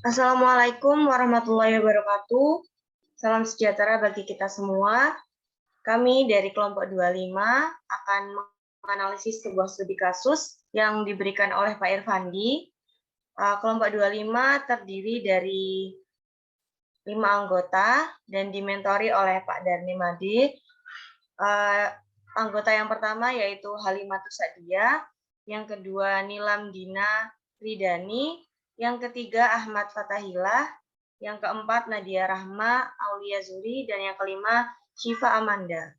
Assalamualaikum warahmatullahi wabarakatuh. Salam sejahtera bagi kita semua. Kami dari kelompok 25 akan menganalisis sebuah studi kasus yang diberikan oleh Pak Irfandi. Kelompok 25 terdiri dari 5 anggota dan dimentori oleh Pak Darni Madi. Anggota yang pertama yaitu Halimatus Sadia, yang kedua Nilam Dina Ridani, yang ketiga Ahmad Fatahillah, yang keempat Nadia Rahma Aulia Zuri, dan yang kelima Syifa Amanda.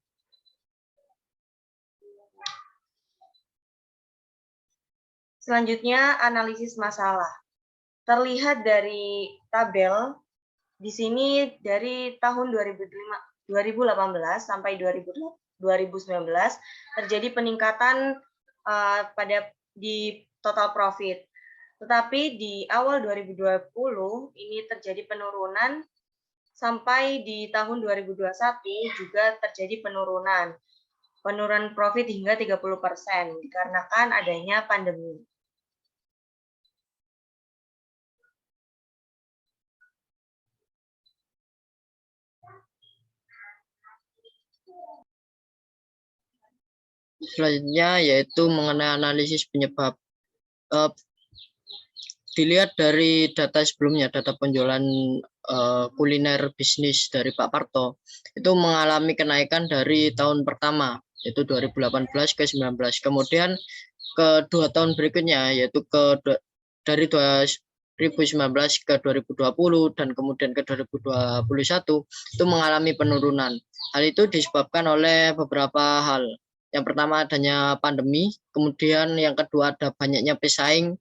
Selanjutnya analisis masalah. Terlihat dari tabel di sini dari tahun 2018 sampai 2019 terjadi peningkatan di total profit. Tetapi di awal 2020 ini terjadi penurunan, sampai di tahun 2021 juga terjadi penurunan profit hingga 30% dikarenakan adanya pandemi. Selanjutnya yaitu mengenai analisis penyebab. Dilihat dari data sebelumnya, data penjualan kuliner bisnis dari Pak Parto itu mengalami kenaikan dari tahun pertama yaitu 2018 ke 19. Kemudian ke 2 tahun berikutnya yaitu dari 2019 ke 2020 dan kemudian ke 2021 itu mengalami penurunan. Hal itu disebabkan oleh beberapa hal. Yang pertama adanya pandemi, kemudian yang kedua ada banyaknya pesaing,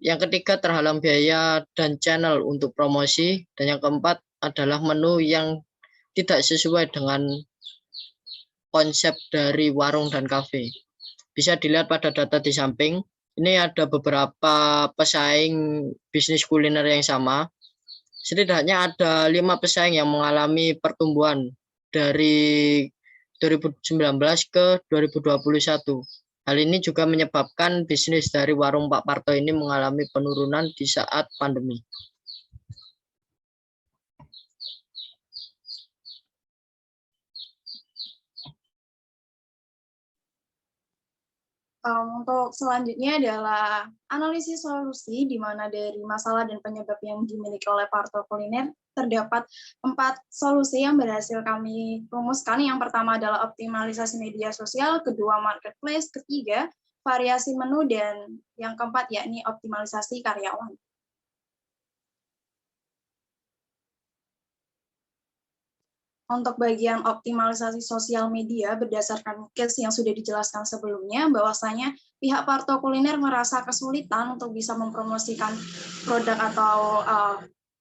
yang ketiga terhalang biaya dan channel untuk promosi, dan yang keempat adalah menu yang tidak sesuai dengan konsep dari warung dan kafe. Bisa dilihat pada data di samping, ini ada beberapa pesaing bisnis kuliner yang sama. Setidaknya ada 5 pesaing yang mengalami pertumbuhan dari 2019 ke 2021. Hal ini juga menyebabkan bisnis dari warung Pak Parto ini mengalami penurunan di saat pandemi. Untuk selanjutnya adalah analisis solusi, di mana dari masalah dan penyebab yang dimiliki oleh Parto Kuliner terdapat 4 solusi yang berhasil kami rumuskan. Yang pertama adalah optimalisasi media sosial, kedua marketplace, ketiga variasi menu, dan yang keempat yakni optimalisasi karyawan. Untuk bagian optimalisasi sosial media, berdasarkan case yang sudah dijelaskan sebelumnya, bahwasanya pihak Parto Kuliner merasa kesulitan untuk bisa mempromosikan produk atau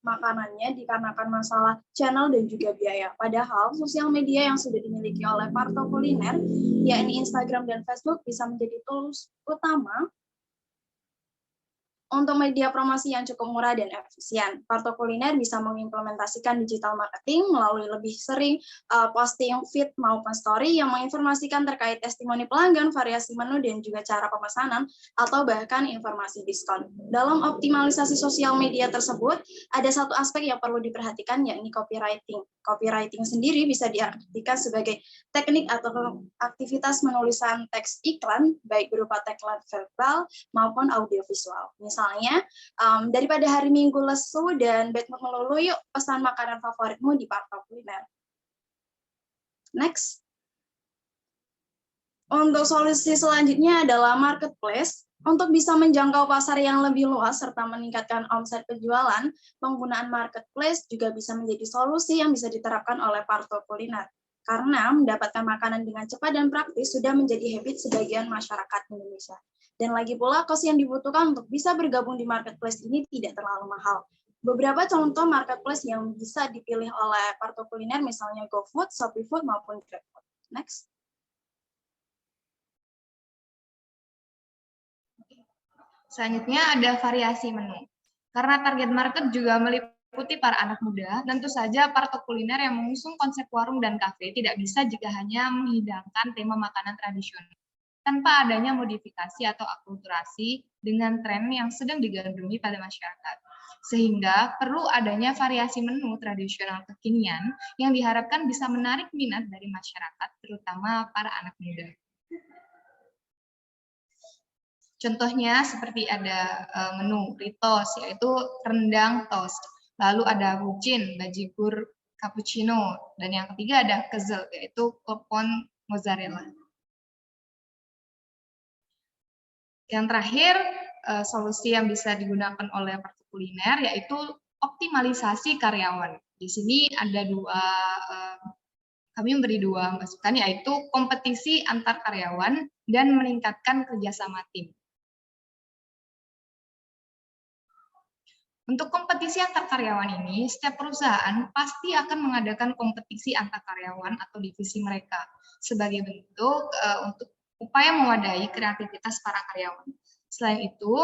makanannya dikarenakan masalah channel dan juga biaya. Padahal sosial media yang sudah dimiliki oleh Parto Kuliner, yakni Instagram dan Facebook, bisa menjadi tools utama untuk media promosi yang cukup murah dan efisien. Parto Kuliner bisa mengimplementasikan digital marketing melalui lebih sering posting feed maupun story yang menginformasikan terkait testimoni pelanggan, variasi menu, dan juga cara pemesanan, atau bahkan informasi diskon. Dalam optimalisasi sosial media tersebut, ada satu aspek yang perlu diperhatikan, yakni copywriting. Copywriting sendiri bisa diartikan sebagai teknik atau aktivitas menulisan teks iklan, baik berupa tagline verbal maupun audiovisual. Misalnya, daripada hari Minggu lesu dan bad mood melulu, yuk pesan makanan favoritmu di Parto Kuliner. Next. Untuk solusi selanjutnya adalah marketplace. Untuk bisa menjangkau pasar yang lebih luas serta meningkatkan omset penjualan, penggunaan marketplace juga bisa menjadi solusi yang bisa diterapkan oleh Parto Kuliner. Karena mendapatkan makanan dengan cepat dan praktis sudah menjadi habit sebagian masyarakat Indonesia. Dan lagi pula, kos yang dibutuhkan untuk bisa bergabung di marketplace ini tidak terlalu mahal. Beberapa contoh marketplace yang bisa dipilih oleh Parto Kuliner misalnya GoFood, ShopeeFood, maupun GrabFood. Next. Selanjutnya ada variasi menu. Karena target market juga meliputi para anak muda, tentu saja Parto Kuliner yang mengusung konsep warung dan kafe tidak bisa jika hanya menghidangkan tema makanan tradisional. tanpa adanya modifikasi atau akulturasi dengan tren yang sedang digandrungi pada masyarakat. Sehingga perlu adanya variasi menu tradisional kekinian yang diharapkan bisa menarik minat dari masyarakat, terutama para anak muda. Contohnya seperti ada menu ritos, yaitu rendang toast. Lalu ada bucin, bajigur cappuccino. Dan yang ketiga ada kezel, yaitu klepon mozzarella. Yang terakhir, solusi yang bisa digunakan oleh Parto Kuliner, yaitu optimalisasi karyawan. Di sini ada kami memberi dua masukan, yaitu kompetisi antar karyawan dan meningkatkan kerjasama tim. Untuk kompetisi antar karyawan ini, setiap perusahaan pasti akan mengadakan kompetisi antar karyawan atau divisi mereka sebagai bentuk untuk upaya mewadahi kreativitas para karyawan. Selain itu,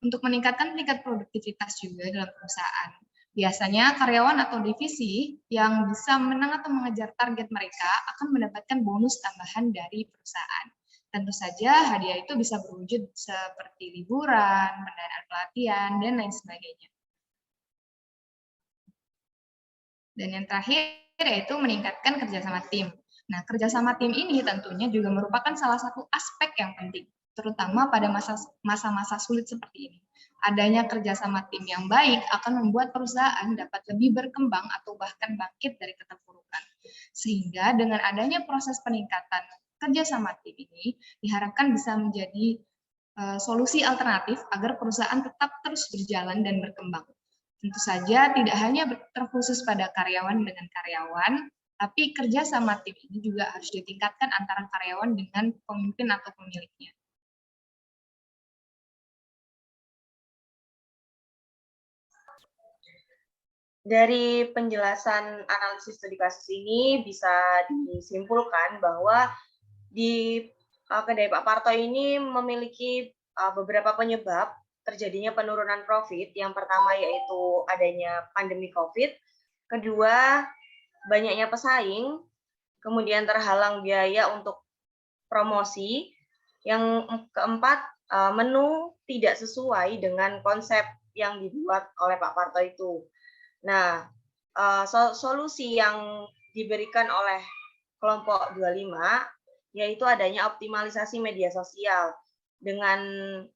untuk meningkatkan tingkat produktivitas juga dalam perusahaan. Biasanya karyawan atau divisi yang bisa menang atau mengejar target mereka akan mendapatkan bonus tambahan dari perusahaan. Tentu saja hadiah itu bisa berwujud seperti liburan, pendanaan pelatihan, dan lain sebagainya. Dan yang terakhir yaitu meningkatkan kerjasama tim. Nah, kerjasama tim ini tentunya juga merupakan salah satu aspek yang penting, terutama pada masa-masa sulit seperti ini. Adanya kerjasama tim yang baik akan membuat perusahaan dapat lebih berkembang atau bahkan bangkit dari keterpurukan. Sehingga dengan adanya proses peningkatan kerjasama tim ini diharapkan bisa menjadi solusi alternatif agar perusahaan tetap terus berjalan dan berkembang. Tentu saja tidak hanya terkhusus pada karyawan dengan karyawan, tapi kerjasama tim ini juga harus ditingkatkan antara karyawan dengan pemimpin atau pemiliknya. Dari penjelasan analisis studi kasus ini bisa disimpulkan bahwa di kedai Pak Parto ini memiliki beberapa penyebab terjadinya penurunan profit. Yang pertama yaitu adanya pandemi COVID, kedua banyaknya pesaing, kemudian terhalang biaya untuk promosi, yang keempat menu tidak sesuai dengan konsep yang dibuat oleh Pak Parto itu. Nah, solusi yang diberikan oleh kelompok 25 yaitu adanya optimalisasi media sosial. Dengan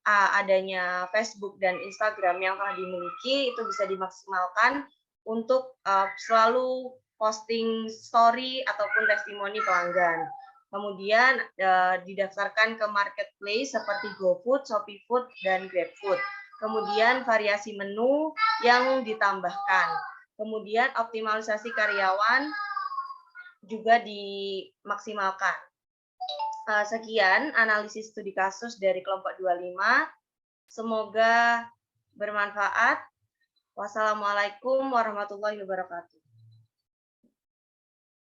adanya Facebook dan Instagram yang telah dimiliki, itu bisa dimaksimalkan untuk selalu posting story ataupun testimoni pelanggan. Kemudian didaftarkan ke marketplace seperti GoFood, ShopeeFood, dan GrabFood. Kemudian variasi menu yang ditambahkan. Kemudian optimalisasi karyawan juga dimaksimalkan. Sekian analisis studi kasus dari kelompok 25. Semoga bermanfaat. Wassalamualaikum warahmatullahi wabarakatuh.